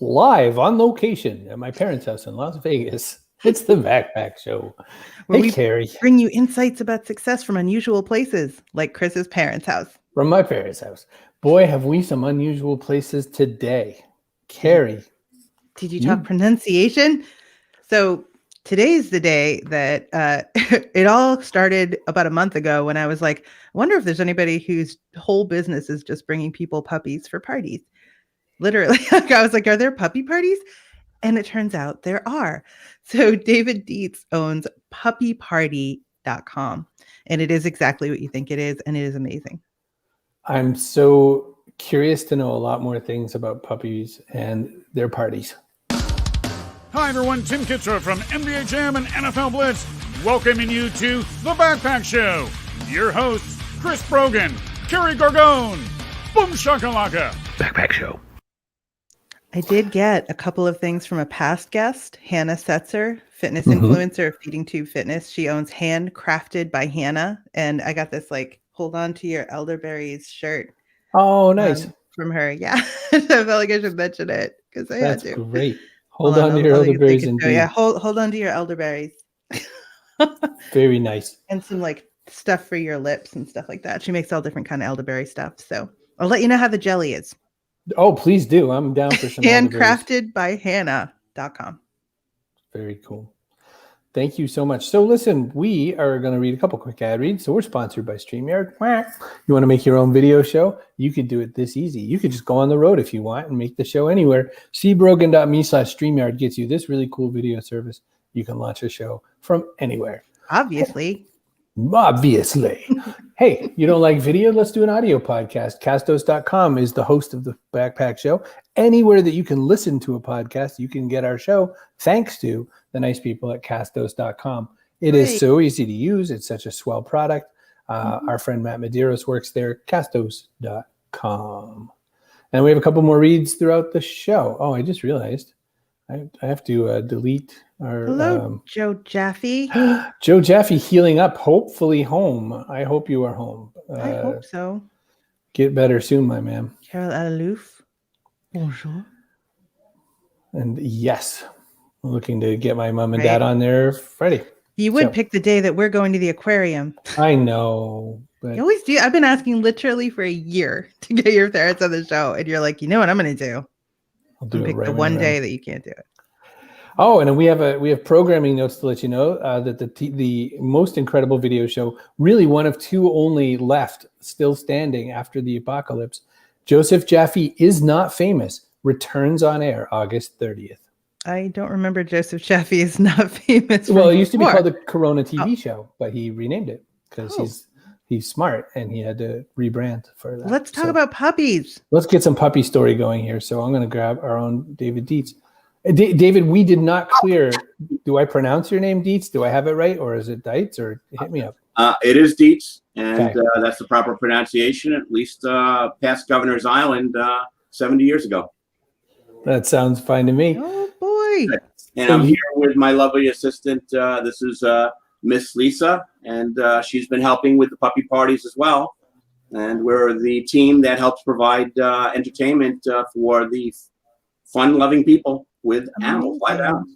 live on location at my parents' house in Las Vegas. It's the Backpack Show. Where hey, we Carrie. Bring you insights about success from unusual places, like Chris's parents' house. From my parents' house. Boy, have we some unusual places today. Carrie. Did you talk pronunciation? So today's the day that it all started about a month ago when I was like, I wonder if there's anybody whose whole business is just bringing people puppies for parties. Literally, I was like, are there puppy parties? And it turns out there are. So David Dietz owns puppyparty.com. And it is exactly what you think it is. And it is amazing. I'm so curious to know a lot more things about puppies and their parties. Hi, everyone. Tim Kitzrow from NBA Jam and NFL Blitz, welcoming you to The Backpack Show. Your hosts, Chris Brogan, Carrie Gargone, Boom Shakalaka. Backpack Show. I did get a couple of things from a past guest, Hannah Setzer, fitness influencer of Feeding Tube Fitness. She owns Handcrafted by Hannah. And I got this like, hold on to your elderberries shirt. Oh, nice. From her. Yeah. I felt like I should mention it because I had to. That's great. Hold on to your elderberries. Yeah, hold on to your elderberries. Very nice. And some like stuff for your lips and stuff like that. She makes all different kind of elderberry stuff. So I'll let you know how the jelly is. Oh, please do. I'm down for some Handcrafted by Hannah.com. Very cool. Thank you so much. So listen, we are going to read a couple quick ad reads. So we're sponsored by StreamYard. You want to make your own video show? You could do it this easy. You could just go on the road if you want and make the show anywhere. cbrogan.me/StreamYard gets you this really cool video service. You can launch a show from anywhere. Obviously. Hey, you don't like video? Let's do an audio podcast. Castos.com is the host of the Backpack Show. Anywhere that you can listen to a podcast, you can get our show thanks to the nice people at Castos.com. It is so easy to use. It's such a swell product. Our friend Matt Medeiros works there, Castos.com. And we have a couple more reads throughout the show. Oh, I just realized I have to delete our... Hello, Joe Jaffe. Joe Jaffe healing up, hopefully home. I hope you are home. I hope so. Get better soon, my man. Carol Alouf. Bonjour. And yes, I'm looking to get my mom and dad on there Friday. You would pick the day that we're going to the aquarium. I know. But you always do. I've been asking literally for a year to get your parents on the show. And you're like, you know what I'm going to do? I'll do pick the one day that you can't do it. Oh, and we have programming notes to let you know that the most incredible video show, really one of two only left, still standing after the apocalypse, Joseph Jaffe Is Not Famous, returns on air August 30th. I don't remember Joseph Jaffe Is Not Famous. Well, it used to be called the Corona TV show, but he renamed it because he's smart and he had to rebrand for that. Let's talk about puppies. Let's get some puppy story going here. So I'm going to grab our own David Dietz. David, we did not clear. Do I pronounce your name Dietz? Do I have it right? Or is it Dietz? Or hit me up. It is Dietz, and that's the proper pronunciation, at least past Governor's Island 70 years ago. That sounds fine to me. Oh, boy. And I'm here with my lovely assistant. This is Miss Lisa, and she's been helping with the puppy parties as well. And we're the team that helps provide entertainment for the fun-loving people with animals, live animals.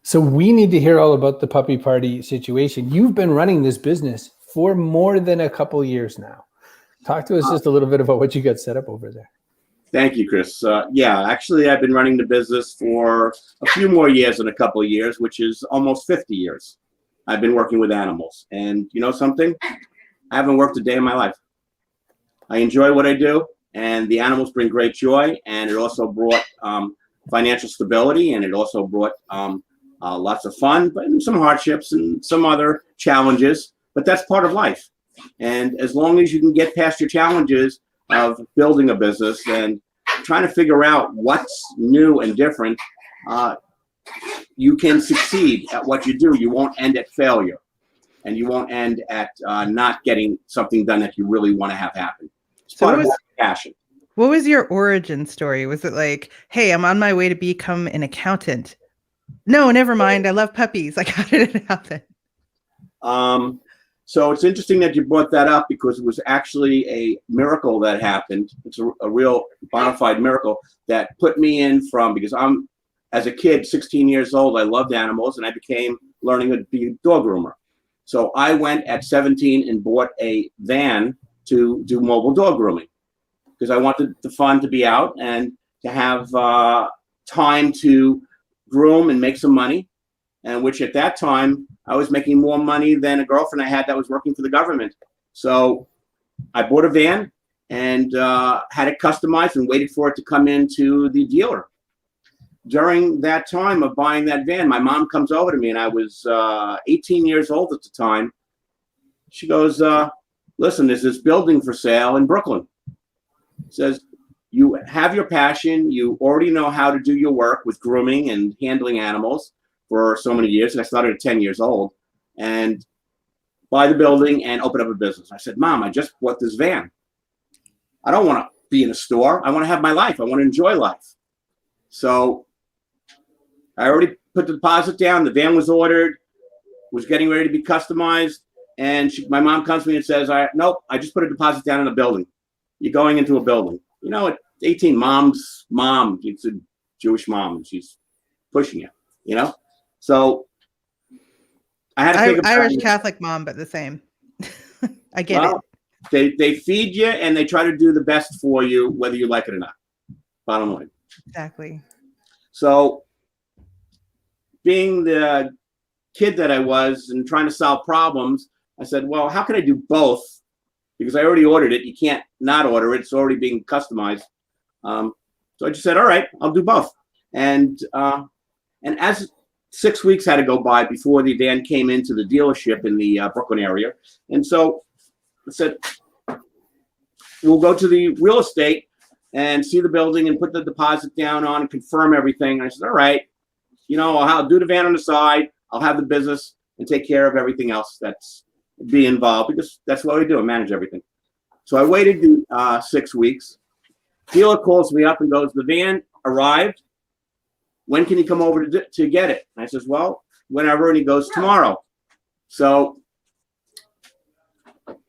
So we need to hear all about the puppy party situation. You've been running this business for more than a couple of years now. Talk to us just a little bit about what you got set up over there. Thank you, Chris. Actually, I've been running the business for a few more years than a couple of years, which is almost 50 years. I've been working with animals. And you know something? I haven't worked a day in my life. I enjoy what I do, and the animals bring great joy, and it also brought financial stability, and it also brought lots of fun, but some hardships and some other challenges, but that's part of life. And as long as you can get past your challenges of building a business and trying to figure out what's new and different, you can succeed at what you do. You won't end at failure, and you won't end at not getting something done that you really want to have happen. It's part of passion. What was your origin story? Was it like, hey, I'm on my way to become an accountant? No, never mind. I love puppies. Like, how did it happen? So it's interesting that you brought that up because it was actually a miracle that happened. It's a real bona fide miracle that put me in from, because I'm, as a kid, 16 years old, I loved animals, and I became learning to be a dog groomer. So I went at 17 and bought a van to do mobile dog grooming because I wanted the fun to be out and to have time to groom and make some money, and which at that time I was making more money than a girlfriend I had that was working for the government. So I bought a van and had it customized and waited for it to come into the dealer. During that time of buying that van, my mom comes over to me, and I was 18 years old at the time. She goes, listen, there's this building for sale in Brooklyn. Says, you have your passion. You already know how to do your work with grooming and handling animals for so many years. And I started at 10 years old, and buy the building and open up a business. I said, Mom, I just bought this van. I don't want to be in a store. I want to have my life. I want to enjoy life. So I already put the deposit down. The van was ordered, was getting ready to be customized. And my mom comes to me and says, nope, I just put a deposit down in a building. You're going into a building. You know, at 18, mom's mom, it's a Jewish mom, and she's pushing you, you know? So I had to think about Irish Catholic mom, but the same. I get it. They feed you and they try to do the best for you, whether you like it or not. Bottom line. Exactly. So being the kid that I was and trying to solve problems, I said, well, how can I do both? Because I already ordered it. You can't not order it. It's already being customized. So I just said, all right, I'll do both. And as 6 weeks had to go by before the van came into the dealership in the Brooklyn area. And so I said, we'll go to the real estate and see the building and put the deposit down on and confirm everything. And I said, all right, you know, I'll do the van on the side. I'll have the business and take care of everything else that's be involved, because that's what we do, and manage everything. So I waited 6 weeks. Dealer calls me up and goes, the van arrived. When can you come over to get it? And I says, well, whenever. And he goes, tomorrow. So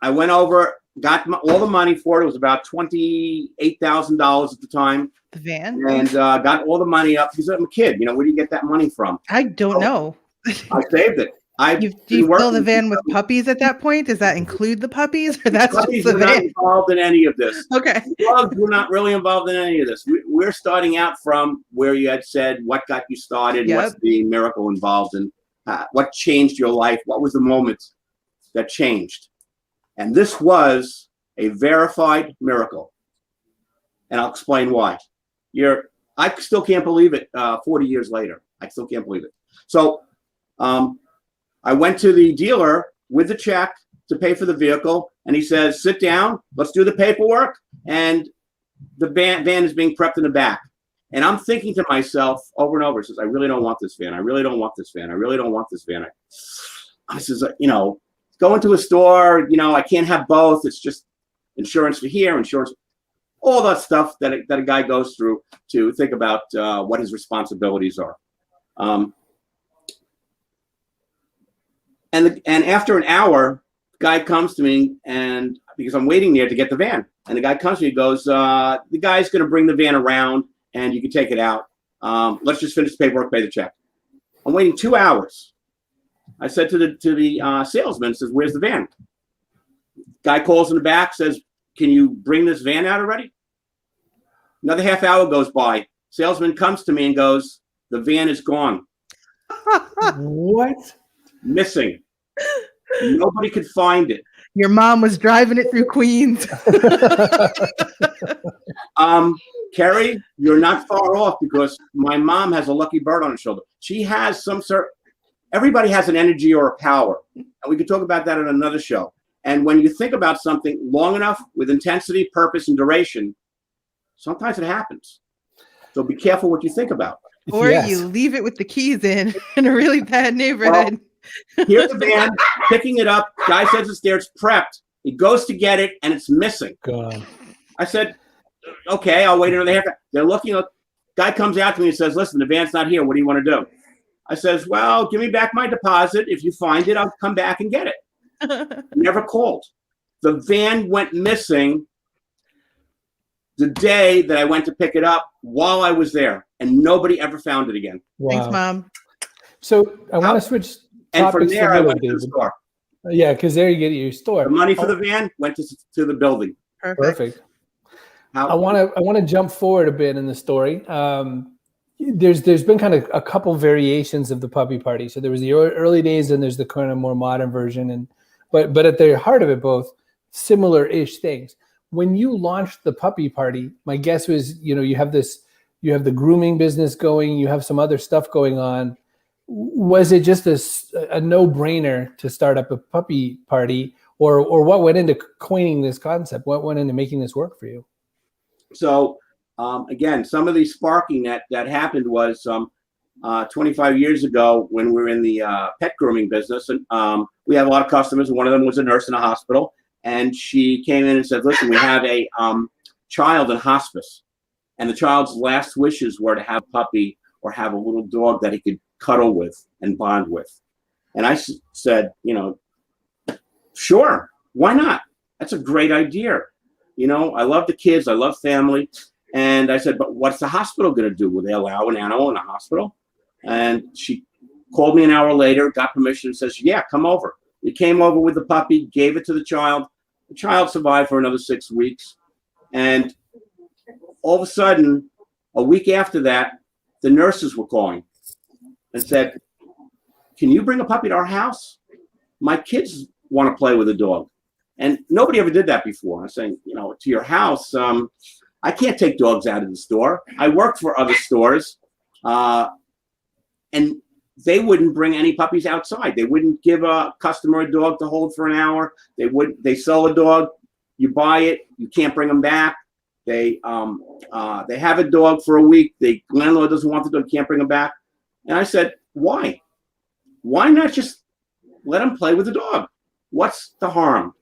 I went over, got all the money for it. It was about $28,000 at the time. The van? And got all the money up because I'm a kid. You know, where do you get that money from? I don't know. I saved it. Do you fill the van with puppies at that point? Does that include the puppies, or that's puppies just the were not van? involved in any of this. Okay. Dogs were not really involved in any of this. We're starting out from where you had said what got you started, Yep. What's the miracle involved in, what changed your life, what was the moment that changed. And this was a verified miracle. And I'll explain why. I still can't believe it 40 years later. I still can't believe it. So I went to the dealer with the check to pay for the vehicle, and he says, sit down, let's do the paperwork, and the van is being prepped in the back. And I'm thinking to myself over and over, says, I really don't want this van. I really don't want this van. I really don't want this van. I says, you know, go into a store, you know, I can't have both. It's just insurance for here, insurance, all that stuff that a guy goes through to think about what his responsibilities are. And after an hour, the guy comes to me, and because I'm waiting there to get the van, and the guy comes to me and goes, the guy's going to bring the van around and you can take it out. Let's just finish the paperwork, pay the check. I'm waiting 2 hours. I said to the salesman, says, where's the van? Guy calls in the back, says, can you bring this van out already? Another half hour goes by. Salesman comes to me and goes, the van is gone. What? Missing. Nobody could find it. Your mom was driving it through Queens. Kerry, you're not far off, because my mom has a lucky bird on her shoulder. She has everybody has an energy or a power. And we could talk about that in another show. And when you think about something long enough with intensity, purpose, and duration, sometimes it happens. So be careful what you think about. Or Yes. you leave it with the keys in a really bad neighborhood. Here's the van, picking it up. Guy says it's there, it's prepped. He goes to get it, and it's missing. God. I said, okay, I'll wait another half hour. They're looking up. Guy comes out to me and says, listen, the van's not here. What do you want to do? I says, well, give me back my deposit. If you find it, I'll come back and get it. Never called. The van went missing the day that I went to pick it up while I was there, and nobody ever found it again. Wow. Thanks, Mom. So I want to switch And from topics there, a I little, went to the David. store. Yeah, because there you get your store. The money for the van went to the building. Perfect. How, I want to jump forward a bit in the story. There's been kind of a couple variations of the puppy party. So there was the early days, and there's the kind of more modern version, and but at the heart of it, both similar-ish things. When you launched the puppy party, my guess was, you have the grooming business going, you have some other stuff going on. Was it just a no-brainer to start up a puppy party, or what went into coining this concept? What went into making this work for you? So again, some of the sparking that happened was 25 years ago when we were in the pet grooming business, and we had a lot of customers. One of them was a nurse in a hospital, and she came in and said, "Listen, we have a child in hospice, and the child's last wishes were to have a puppy or have a little dog that he could cuddle with and bond with." And I said, sure, why not? That's a great idea. I love the kids, I love family. And I said, but what's the hospital going to do? Will they allow an animal in a hospital? And she called me an hour later, got permission, and says, yeah, come over. We came over with the puppy, gave it to the child. The child survived for another 6 weeks. And all of a sudden, a week after that, the nurses were calling and said, can you bring a puppy to our house? My kids want to play with a dog. And nobody ever did that before. I'm saying, to your house, I can't take dogs out of the store. I worked for other stores, and they wouldn't bring any puppies outside. They wouldn't give a customer a dog to hold for an hour. They sell a dog, you buy it, you can't bring them back. They have a dog for a week. The landlord doesn't want the dog, can't bring them back. And I said, why? Why not just let them play with the dog? What's the harm?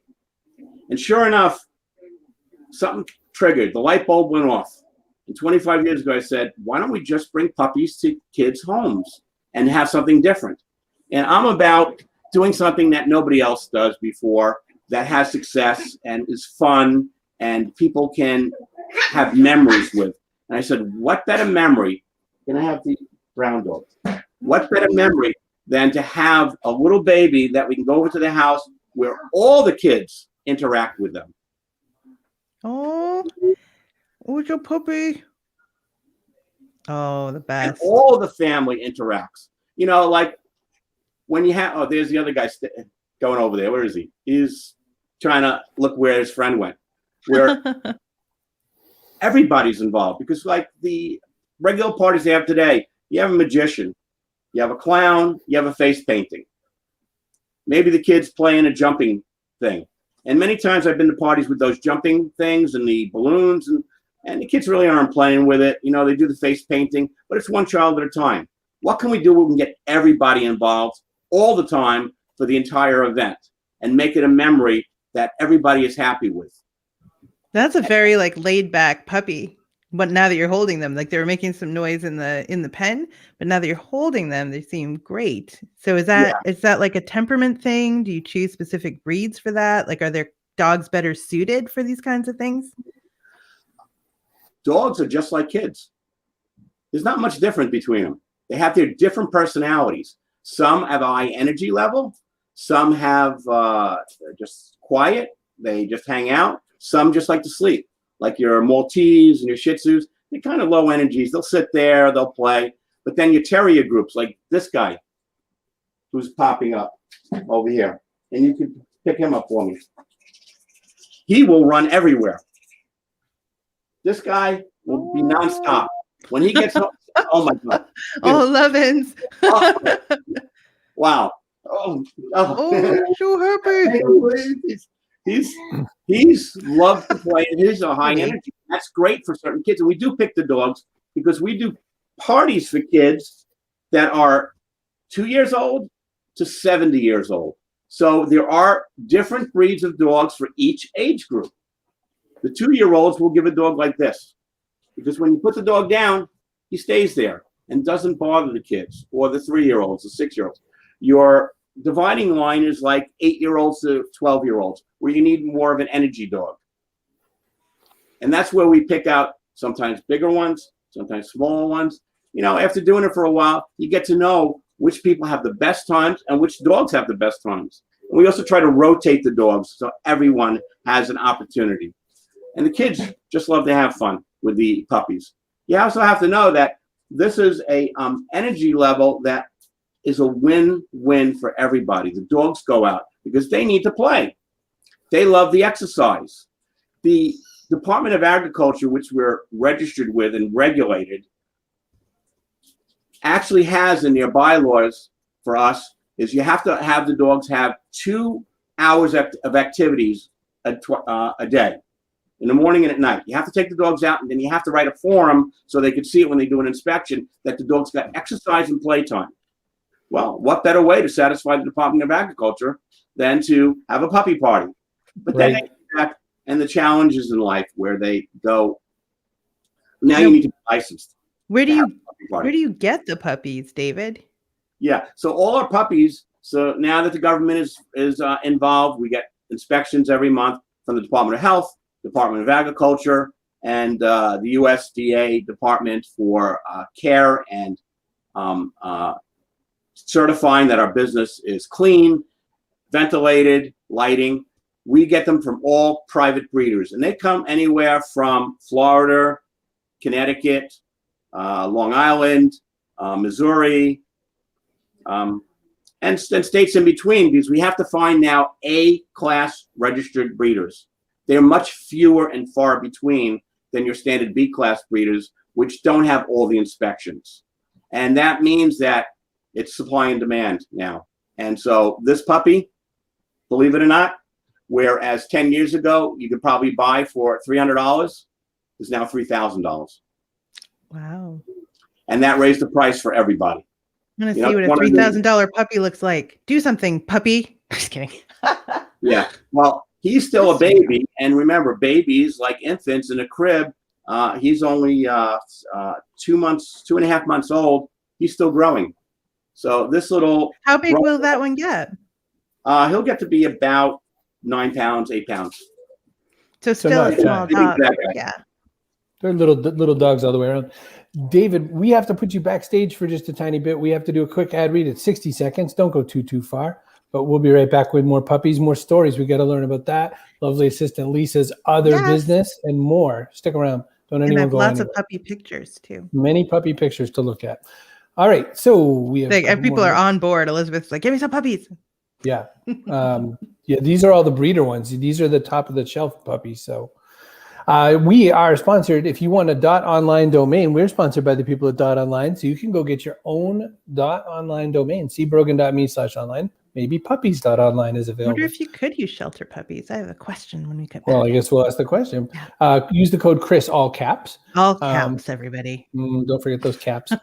And sure enough, something triggered. The light bulb went off. And 25 years ago, I said, why don't we just bring puppies to kids' homes and have something different? And I'm about doing something that nobody else does before, that has success and is fun and people can have memories with. And I said, what better memory? Can I have the brown dog? What better memory than to have a little baby that we can go over to the house where all the kids interact with them? Oh, who's your puppy? Oh, the And best. all the family interacts. Like when you have, there's the other guy going over there. Where is he? He's trying to look where his friend went. Where everybody's involved, because like the regular parties they have today, you have a magician, you have a clown, you have a face painting. Maybe the kids playing a jumping thing. And many times I've been to parties with those jumping things and the balloons, and the kids really aren't playing with it. They do the face painting, but it's one child at a time. What can we do? We can get everybody involved all the time for the entire event and make it a memory that everybody is happy with. That's a very laid back puppy. But now that you're holding them, they were making some noise in the pen, but now that you're holding them, they seem great. So is that like a temperament thing? Do you choose specific breeds for that? Are there dogs better suited for these kinds of things? Dogs are just like kids. There's not much different between them. They have their different personalities. Some have a high energy level. Some have just quiet. They just hang out. Some just like to sleep. Like your Maltese and your Shih Tzus, they're kind of low energies. They'll sit there, they'll play. But then your terrier groups, like this guy who's popping up over here, and you can pick him up for me. He will run everywhere. This guy will be nonstop. When he gets home, oh my God. Oh, Lovins. Oh, wow. Oh, so happy. He's loved to play, and he's a high energy. That's great for certain kids. And we do pick the dogs because we do parties for kids that are 2 years old to 70 years old. So there are different breeds of dogs for each age group. The 2-year-olds will give a dog like this, because when you put the dog down, he stays there and doesn't bother the kids, or the 3-year-olds, the 6-year-olds. Your dividing line is like 8-year-olds to 12-year-olds, where you need more of an energy dog. And that's where we pick out sometimes bigger ones, sometimes smaller ones. After doing it for a while, you get to know which people have the best times and which dogs have the best times. And we also try to rotate the dogs so everyone has an opportunity. And the kids just love to have fun with the puppies. You also have to know that this is a energy level that is a win-win for everybody. The dogs go out because they need to play. They love the exercise. The Department of Agriculture, which we're registered with and regulated, actually has in their bylaws for us is you have to have the dogs have 2 hours of activities a day, in the morning and at night. You have to take the dogs out, and then you have to write a form so they can see it when they do an inspection that the dogs got exercise and playtime. Well, what better way to satisfy the Department of Agriculture than to have a puppy party? But then they get back, and the challenges in life where they go, now you need to be licensed. Where do you get the puppies, David? Yeah, so all our puppies. So now that the government is involved, we get inspections every month from the Department of Health, Department of Agriculture, and the USDA Department for Care and certifying that our business is clean, ventilated, lighting. We get them from all private breeders, and they come anywhere from Florida, Connecticut, Long Island, Missouri, and states in between, because we have to find now A-class registered breeders. They're much fewer and far between than your standard B-class breeders, which don't have all the inspections. And that means that it's supply and demand now. And so this puppy, believe it or not, whereas 10 years ago you could probably buy for $300, is now $3,000. Wow. And that raised the price for everybody. I'm going to see what a $3,000 puppy looks like. Do something, puppy. Just kidding. Yeah. Well, he's still a baby. And remember, babies, like infants in a crib, he's only 2.5 months old. He's still growing. So this little... How big will that one get? He'll get to be about 9 pounds, 8 pounds. So still a small dog. Yeah. They're little dogs all the way around. David, we have to put you backstage for just a tiny bit. We have to do a quick ad read at 60 seconds. Don't go too far. But we'll be right back with more puppies, more stories. We got to learn about that. Lovely assistant Lisa's other business and more. Stick around. Don't anyone go anywhere. Lots of puppy pictures too. Many puppy pictures to look at. All right. So we have people are on board. Elizabeth's like, give me some puppies. Yeah. Yeah. These are all the breeder ones. These are the top of the shelf puppies. So we are sponsored. If you want a .online domain, we're sponsored by the people at .online. So you can go get your own .online domain. See brogan.me/online. Maybe puppies.online is available. I wonder if you could use shelter puppies. I have a question when we get back. Well, I guess we'll ask the question. Use the code Chris, all caps. All caps, everybody. Don't forget those caps.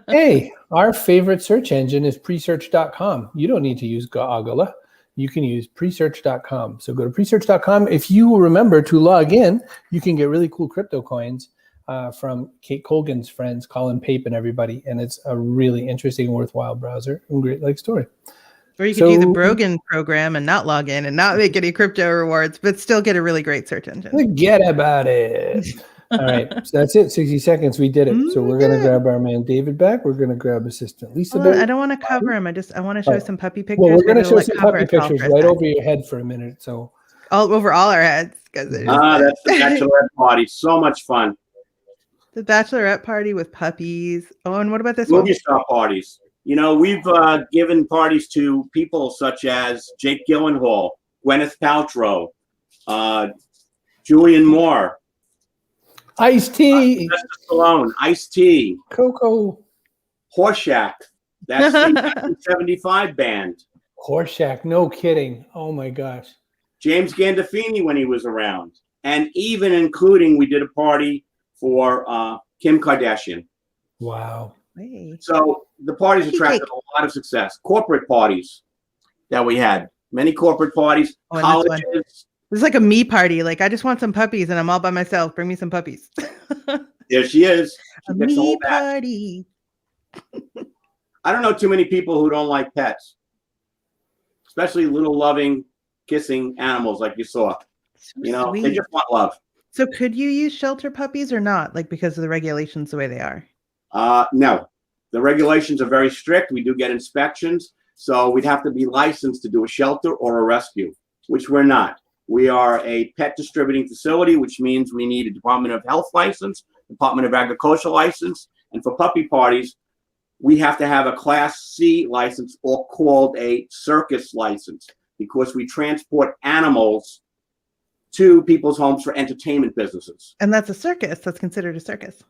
Hey, our favorite search engine is presearch.com. You don't need to use Googla. You can use presearch.com. So go to presearch.com. If you remember to log in, you can get really cool crypto coins from Kate Colgan's friends, Colin Pape and everybody. And it's a really interesting, worthwhile browser and great story. Or you could do the Brogan program and not log in and not make any crypto rewards, but still get a really great search engine. Forget about it. All right. So that's it. 60 seconds. We did it. So we're going to grab our man David back. We're going to grab assistant Lisa back. I don't want to cover him. I want to show some puppy pictures. Well, we're going to show some puppy pictures right over your head for a minute. So all over all our heads. That's the bachelorette party. So much fun. The bachelorette party with puppies. Oh, and what about this one? Movie star parties. You know, we've given parties to people such as Jake Gyllenhaal, Gwyneth Paltrow, Julianne Moore, Ice-T, Stallone, Ice-T, Coco, Horseshack. That's the 1975 band. Horseshack, no kidding. Oh my gosh. James Gandolfini when he was around, and even including we did a party for Kim Kardashian. Wow. So the parties attracted a lot of success. Corporate parties that we had, many corporate parties, colleges. This is like a me party. Like, I just want some puppies and I'm all by myself. Bring me some puppies. There she is. A me party. I don't know too many people who don't like pets. especially little loving, kissing animals like you saw. So You know, they sweet. just want love. So could you use shelter puppies or not? Like because of the regulations the way they are? No, the regulations are very strict. We do get inspections. So we'd have to be licensed to do a shelter or a rescue, which we're not. We are a pet distributing facility, which means we need a Department of Health license, Department of Agriculture license, and for puppy parties, we have to have a Class C license or called a circus license because we transport animals to people's homes for entertainment businesses. And that's a circus. That's considered a circus.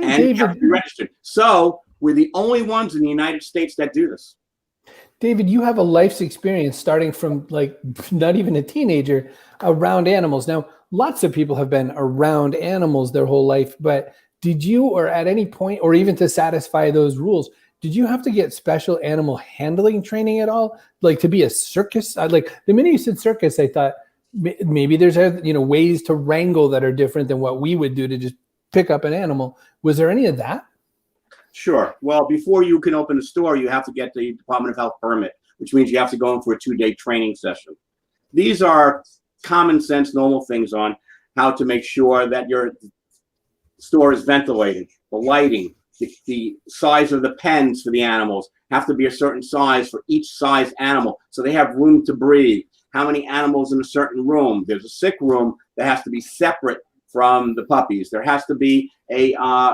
And you have to be registered. So we're the only ones in the United States that do this. David, you have a life's experience starting from like not even a teenager around animals. Now, lots of people have been around animals their whole life, but did you, or at any point, or even to satisfy those rules, did you have to get special animal handling training at all? Like to be a circus? Like the minute you said circus, I thought maybe there's ways to wrangle that are different than what we would do to just pick up an animal. Was there any of that? Sure. Well, before you can open a store, you have to get the Department of Health permit, which means you have to go in for a 2-day training session. These are common sense, normal things on how to make sure that your store is ventilated, the lighting, the size of the pens for the animals have to be a certain size for each size animal, so they have room to breathe. How many animals in a certain room? There's a sick room that has to be separate from the puppies. There has to be a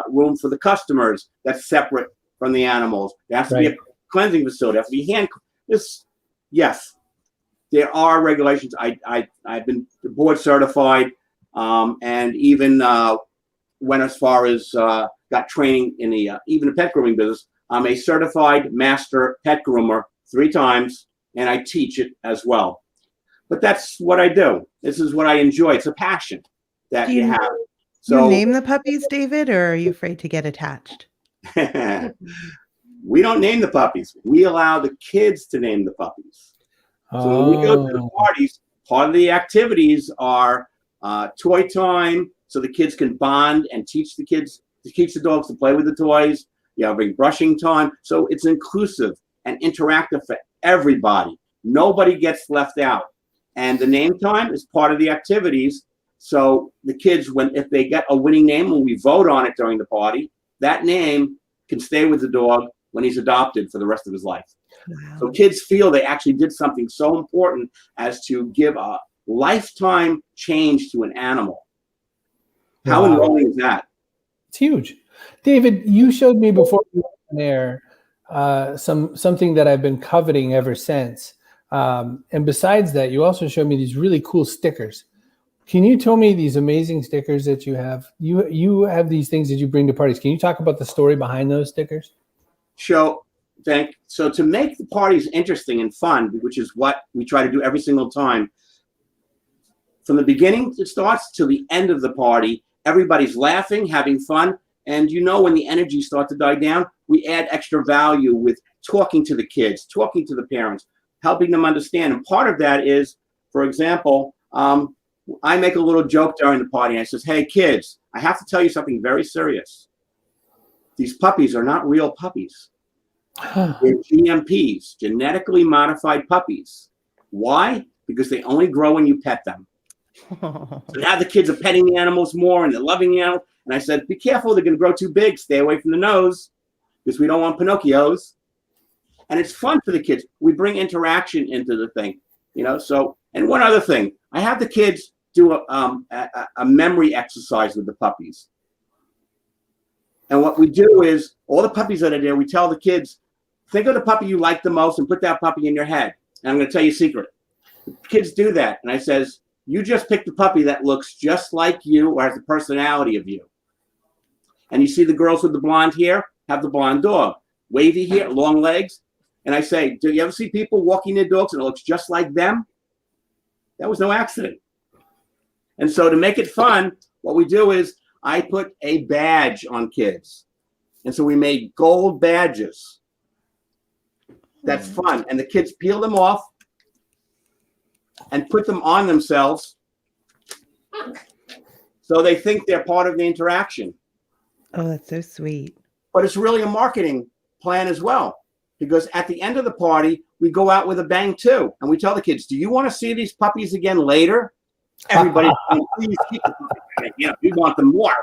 room for the customers that's separate from the animals. There has to be a cleansing facility. There has to be hand. Yes, there are regulations. I've been board certified, and even went as far as got training in the even the pet grooming business. I'm a certified master pet groomer 3 times, and I teach it as well. But that's what I do. This is what I enjoy. It's a passion that you have. So you name the puppies, David, or are you afraid to get attached? We don't name the puppies. We allow the kids to name the puppies. So when we go to the parties, part of the activities are toy time, so the kids can bond and teach the dogs to play with the toys. You have brushing time. So it's inclusive and interactive for everybody. Nobody gets left out. And the name time is part of the activities. So the kids, if they get a winning name, when we vote on it during the party, that name can stay with the dog when he's adopted for the rest of his life. Wow. So kids feel they actually did something so important as to give a lifetime change to an animal. How enrolling is that? It's huge. David, you showed me before we went on air something that I've been coveting ever since. And besides that, you also showed me these really cool stickers. Can you tell me these amazing stickers that you have? You have these things that you bring to parties. Can you talk about the story behind those stickers? So to make the parties interesting and fun, which is what we try to do every single time, from the beginning it starts to the end of the party, everybody's laughing, having fun. And when the energy starts to die down, we add extra value with talking to the kids, talking to the parents, helping them understand. And part of that is, for example, I make a little joke during the party. And I says, hey, kids, I have to tell you something very serious. These puppies are not real puppies. They're GMPs, genetically modified puppies. Why? Because they only grow when you pet them. So now the kids are petting the animals more and they're loving the animals. And I said, be careful, they're going to grow too big. Stay away from the nose because we don't want Pinocchios. And it's fun for the kids. We bring interaction into the thing, So, and one other thing, I have the kids do a memory exercise with the puppies. And what we do is, all the puppies that are there, we tell the kids, think of the puppy you like the most and put that puppy in your head. And I'm going to tell you a secret. The kids do that. And I says, you just pick the puppy that looks just like you or has the personality of you. And you see the girls with the blonde hair have the blonde dog. Wavy hair, long legs. And I say, do you ever see people walking their dogs and it looks just like them? That was no accident. And so to make it fun, what we do is I put a badge on kids. And so we made gold badges. That's fun. And the kids peel them off and put them on themselves so they think they're part of the interaction. Oh, that's so sweet. But it's really a marketing plan as well. Because at the end of the party, we go out with a bang too. And we tell the kids, do you want to see these puppies again later? Everybody, please keep the puppies. You know, we want them more.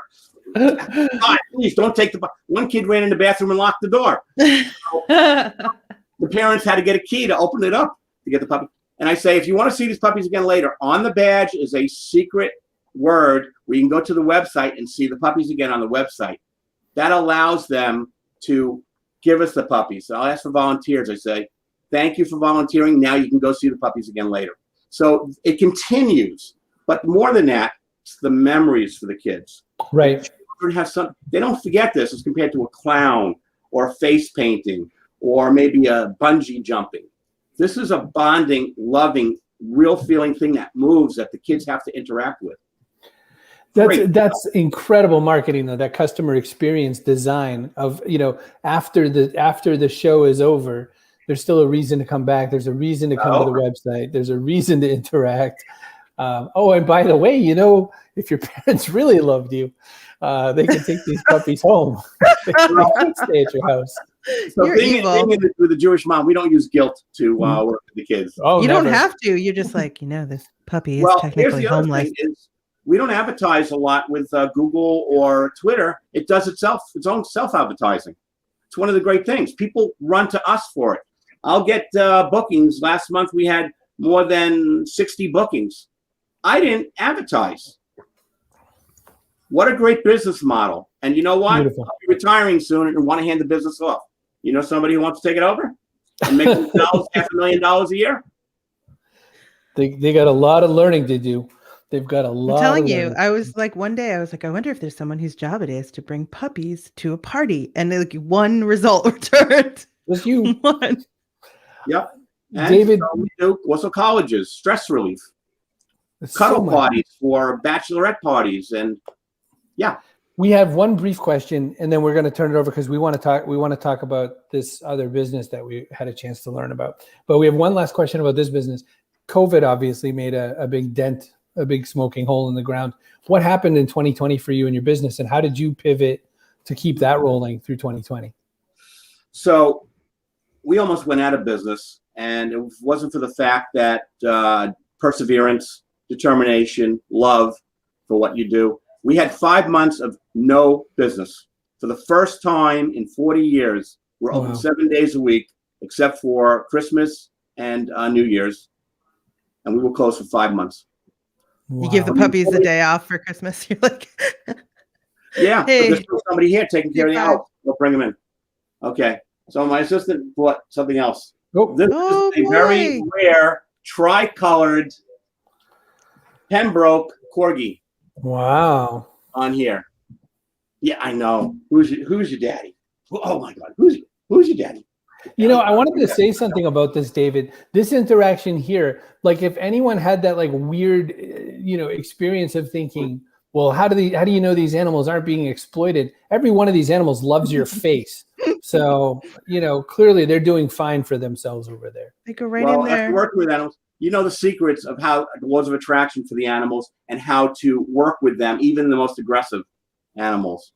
God, please don't take the. One kid ran in the bathroom and locked the door. So the parents had to get a key to open it up to get the puppy. And I say, if you want to see these puppies again later, on the badge is a secret word where you can go to the website and see the puppies again on the website. That allows them to give us the puppies. So I'll ask for volunteers. I say, thank you for volunteering. Now you can go see the puppies again later. So it continues. But more than that, it's the memories for the kids. Right. They don't forget this as compared to a clown or face painting or maybe a bungee jumping. This is a bonding, loving, real feeling thing that moves that the kids have to interact with. That's incredible marketing, though. That customer experience design of, you know, after the show is over, there's still a reason to come back. There's a reason to come to the website. There's a reason to interact. And by the way, you know, if your parents really loved you, they can take these puppies home. They can stay at your house. So being with a Jewish mom, we don't use guilt to work with the kids. Oh, you don't have to. You're just like, you know, this puppy is technically homeless. We don't advertise a lot with Google or Twitter. It does its own self-advertising. It's one of the great things. People run to us for it. I'll get bookings. Last month we had more than 60 bookings. I didn't advertise. What a great business model. And you know what? Beautiful. I'll be retiring soon and want to hand the business off. You know somebody who wants to take it over and make themselves $500,000 a year? They got a lot of learning to do. They've got a lot. I'm telling you, I was like, one day I was like, I wonder if there's someone whose job it is to bring puppies to a party. And like one result returned. Was you. One. Yep. And David, so we do also colleges, stress relief, cuddle parties for bachelorette parties. And yeah. We have one brief question, and then we're going to turn it over because we want to talk about this other business that we had a chance to learn about. But we have one last question about this business. COVID obviously made a big dent, a big smoking hole in the ground. What happened in 2020 for you and your business, and how did you pivot to keep that rolling through 2020? So we almost went out of business, and it wasn't for the fact that perseverance, determination, love for what you do. We had 5 months of no business. For the first time in 40 years, we're open 7 days a week, except for Christmas and New Year's. And we were closed for 5 months. Wow. You give the puppies a day off for Christmas. You're like, yeah, hey, there's still somebody here taking care of the house. We'll bring them in. Okay. So my assistant bought something else. This is a very rare tricolored Pembroke Corgi. Wow. On here. Yeah, I know. Who's your daddy? Oh my God. Who's your daddy? You know, I wanted to say something about this, David. This interaction here, like if anyone had that like weird, experience of thinking, well, how do you know these animals aren't being exploited? Every one of these animals loves your face. So, clearly they're doing fine for themselves over there. They go right in there. After working with animals, you know the secrets of how the laws of attraction for the animals and how to work with them, even the most aggressive animals.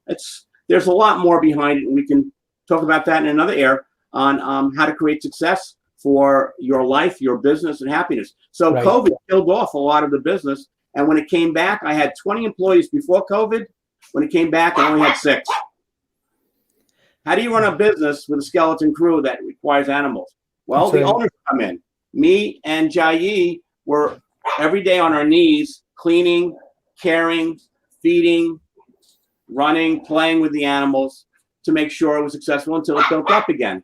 There's a lot more behind it, and we can talk about that in another era on how to create success for your life, your business, and happiness. So right. COVID killed off a lot of the business, and when it came back, I had 20 employees before COVID. When it came back, I only had 6. How do you run a business with a skeleton crew that requires animals? Well, the owners come in. Me and Jayi were every day on our knees, cleaning, caring, feeding, running, playing with the animals to make sure it was successful until it built up again.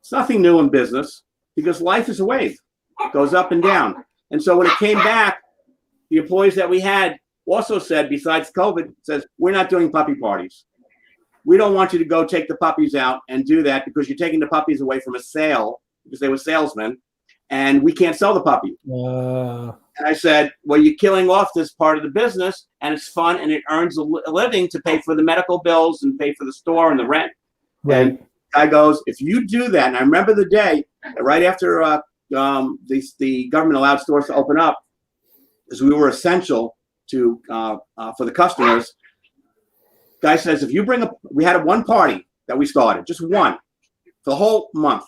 It's nothing new in business because life is a wave. It goes up and down. And so when it came back, the employees that we had also said, besides COVID, says, we're not doing puppy parties. We don't want you to go take the puppies out and do that because you're taking the puppies away from a sale because they were salesmen. And we can't sell the puppy. And I said, well, you're killing off this part of the business, and it's fun, and it earns a living to pay for the medical bills and pay for the store and the rent. Right. And the guy goes, if you do that, and I remember the day right after the government allowed stores to open up, because we were essential to for the customers. Guy says, if you bring we had one party that we started, just one, for the whole month.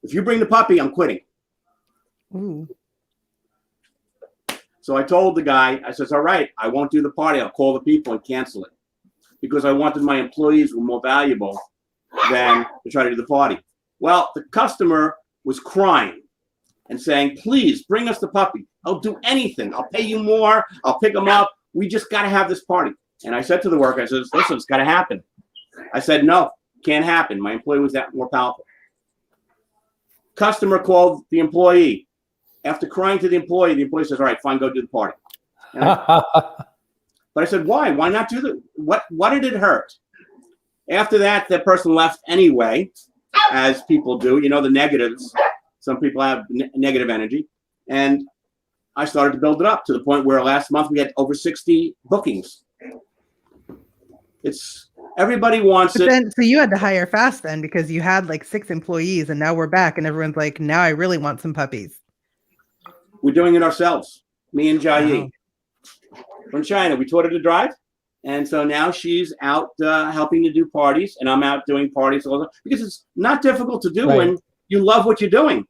if you bring the puppy, I'm quitting. Ooh. So I told the guy, I says, all right, I won't do the party. I'll call the people and cancel it, because I wanted my employees were more valuable than to try to do the party. Well, the customer was crying and saying, please bring us the puppy. I'll do anything. I'll pay you more. I'll pick him up. We just got to have this party. And I said to the worker, I said, listen, it's got to happen. I said, no, can't happen. My employee was that more powerful. Customer called the employee. After crying to the employee says, all right, fine, go do the party. But I said, why? Why not do the, what did it hurt? After that, that person left anyway, as people do, you know, the negatives. Some people have negative energy. And I started to build it up to the point where last month we had over 60 bookings. It's, everybody wants it. Then, so you had to hire fast then, because you had like 6 employees, and now we're back and everyone's like, now I really want some puppies. We're doing it ourselves, me and Jai Wow. from China. We taught her to drive. And so now she's out helping to do parties, and I'm out doing parties also, because it's not difficult to do when you love what you're doing.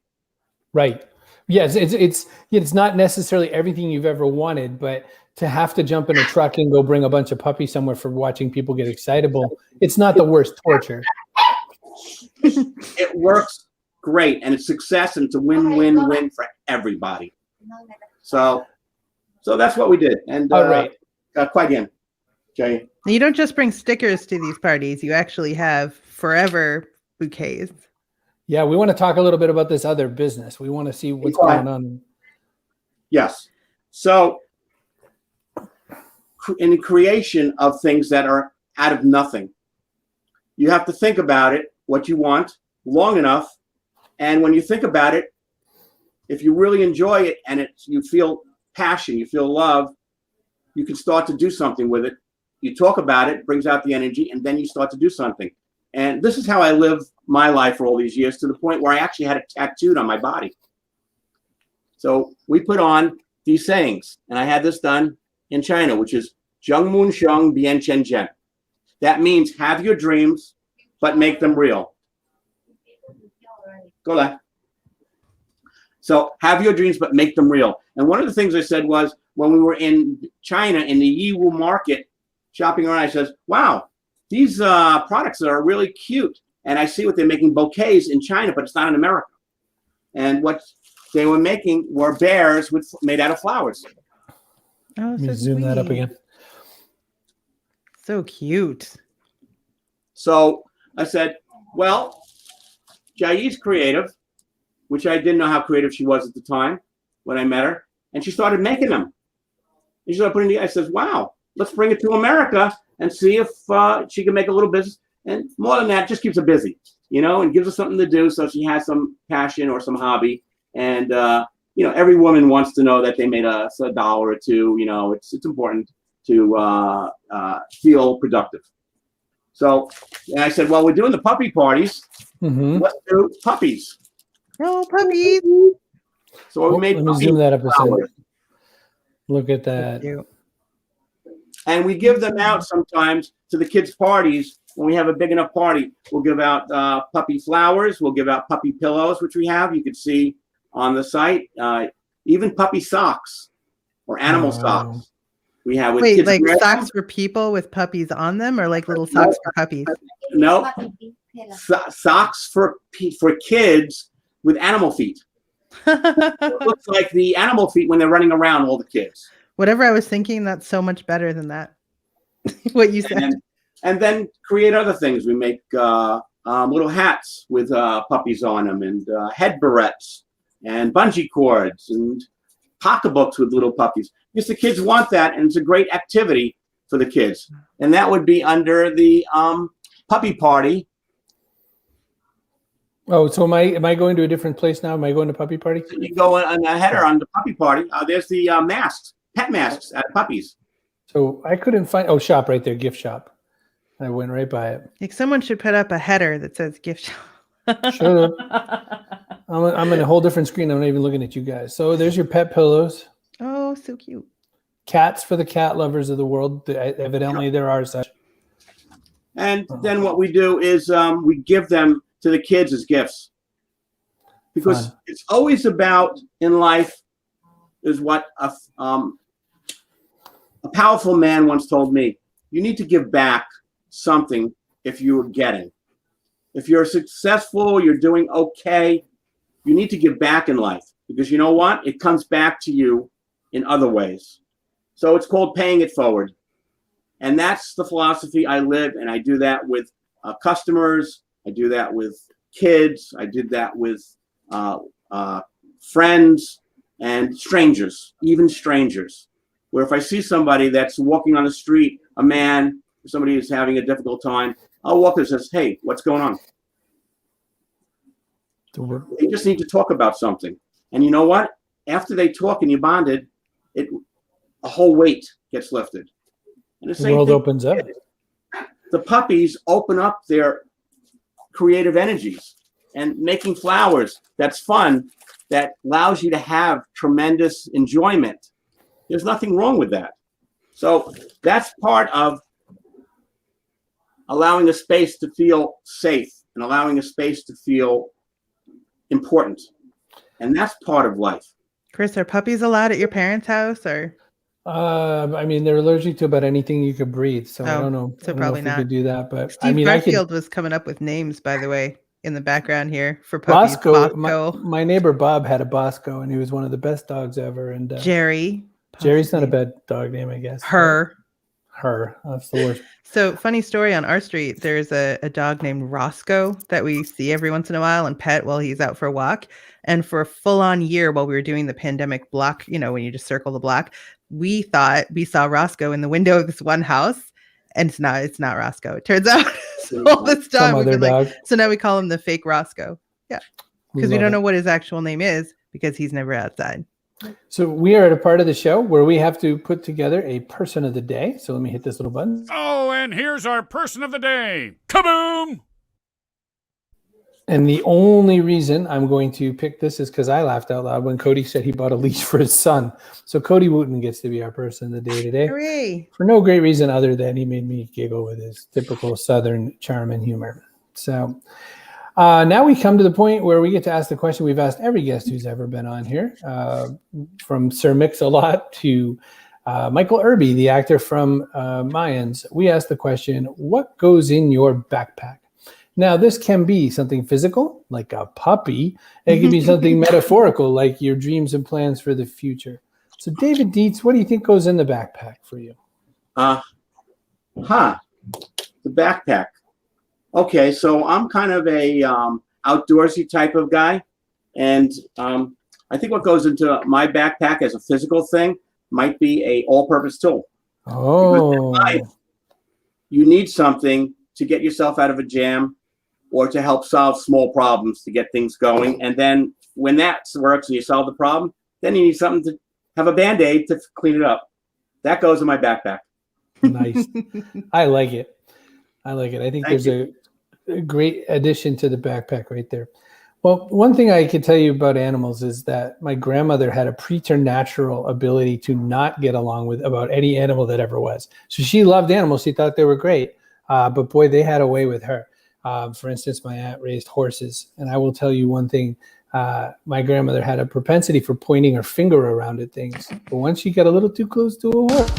Right. Yes, it's not necessarily everything you've ever wanted, but to have to jump in a truck and go bring a bunch of puppies somewhere for watching people get excitable, it's not the worst torture. It works great, and it's success, and it's a win-win-win for everybody. So that's what we did. And All right. quite again, Jay. You don't just bring stickers to these parties. You actually have forever bouquets. Yeah, we want to talk a little bit about this other business. We want to see what's going on. Yes. So in the creation of things that are out of nothing, you have to think about it, what you want, long enough. And when you think about it, if you really enjoy it and you feel passion, you feel love, you can start to do something with it. You talk about it, brings out the energy, and then you start to do something. And this is how I live my life for all these years, to the point where I actually had it tattooed on my body. So we put on these sayings, and I had this done in China, which is Zheng Mun Sheng Bian Chen Zhen. That means have your dreams, but make them real. Go there. So have your dreams, but make them real. And one of the things I said was, when we were in China, in the Yiwu market, shopping around, I says, wow, these products are really cute. And I see what they're making bouquets in China, but it's not in America. And what they were making were bears made out of flowers. Oh, Let me so zoom that up sweet. again. So cute. So I said, well, Jai's creative, which I didn't know how creative she was at the time when I met her. And she started making them. And she started putting I says, wow, let's bring it to America and see if she can make a little business. And more than that, just keeps her busy, you know, and gives her something to do, so she has some passion or some hobby. And, you know, every woman wants to know that they made us $1 or $2. You know, it's important to feel productive. So, and I said, well, we're doing the puppy parties. Mm-hmm. Let's do puppies. Oh, puppies. So we made Let me puppy zoom that up a second. flowers. Look at that. Cute. And we give them out sometimes to the kids' parties. When we have a big enough party, we'll give out puppy flowers. We'll give out puppy pillows, which we have. You can see on the site. Even puppy socks or animal socks. We have with Wait, kids. like wear socks them. for people with puppies on them, or like little socks for puppies? No, socks for kids with animal feet. It looks like the animal feet when they're running around, all the kids. Whatever I was thinking, that's so much better than that. What you said. And then create other things. We make little hats with puppies on them, and head barrettes, and bungee cords, and pocketbooks with little puppies. Because the kids want that, and it's a great activity for the kids. And that would be under the puppy party. Oh, so am I going to a different place now? Am I going to puppy party? You go on a header on the puppy party. There's the masks, pet masks at Puppies. So I couldn't find. Oh, shop right there, gift shop. I went right by it. Like someone should put up a header that says gift shop. Shut up. I'm in a whole different screen. I'm not even looking at you guys. So there's your pet pillows. Oh, so cute. Cats for the cat lovers of the world. Evidently, there are such. And then what we do is we give them to the kids as gifts. because Fun. it's always about in life is what a powerful man once told me. You need to give back something if you're getting. If you're successful, you're doing okay, you need to give back in life, because you know what? It comes back to you in other ways. So it's called paying it forward. And that's the philosophy I live, and I do that with customers. I do that with kids. I did that with friends and strangers, even strangers. Where if I see somebody that's walking on the street, a man, somebody who's having a difficult time, I'll walk and says, hey, what's going on? They just need to talk about something. And you know what? After they talk and you bonded, a whole weight gets lifted. And the same world thing, opens up. the puppies open up their creative energies, and making flowers, that's fun, that allows you to have tremendous enjoyment. There's nothing wrong with that. So that's part of allowing a space to feel safe and allowing a space to feel important. And that's part of life. Chris, are puppies allowed at your parents' house, or? I mean, they're allergic to about anything you could breathe, so I don't know. So I don't probably know if not. we could do that, but Steve I mean, Garfield was coming up with names, by the way, in the background here for puppies. Bosco. My neighbor Bob had a Bosco, and he was one of the best dogs ever. And Jerry. Jerry's not a bad dog name, I guess. Her. That's the worst. So, funny story, on our street, there's a dog named Roscoe that we see every once in a while and pet while he's out for a walk. And for a full-on year while we were doing the pandemic block, you know, when you just circle the block, we thought we saw Roscoe in the window of this one house. And it's not Roscoe. It turns out all this time we've been like, so now we call him the fake Roscoe. Yeah. Because we don't know what his actual name is, because he's never outside. So we are at a part of the show where we have to put together a person of the day. So let me hit this little button. Oh, and here's our person of the day. Kaboom! And the only reason I'm going to pick this is because I laughed out loud when Cody said he bought a leash for his son. So Cody Wooten gets to be our person of the day today. Hooray. For no great reason other than he made me giggle with his typical Southern charm and humor. So now we come to the point where we get to ask the question we've asked every guest who's ever been on here, from Sir Mix-a-Lot to Michael Irby, the actor from Mayans. We asked the question, what goes in your backpack? Now, this can be something physical, like a puppy. It can be something metaphorical, like your dreams and plans for the future. So, David Dietz, what do you think goes in the backpack for you? The backpack. Okay, so I'm kind of a outdoorsy type of guy, and I think what goes into my backpack as a physical thing might be a all-purpose tool. Oh, you need something to get yourself out of a jam, or to help solve small problems to get things going. And then when that works and you solve the problem, then you need something to have a Band-Aid to clean it up. That goes in my backpack. Nice. I like it. I think there's a great addition to the backpack right there. Well, one thing I could tell you about animals is that my grandmother had a preternatural ability to not get along with about any animal that ever was. So she loved animals. She thought they were great. But boy, they had a way with her. For instance, my aunt raised horses. And I will tell you one thing. My grandmother had a propensity for pointing her finger around at things. But once she got a little too close to a horse,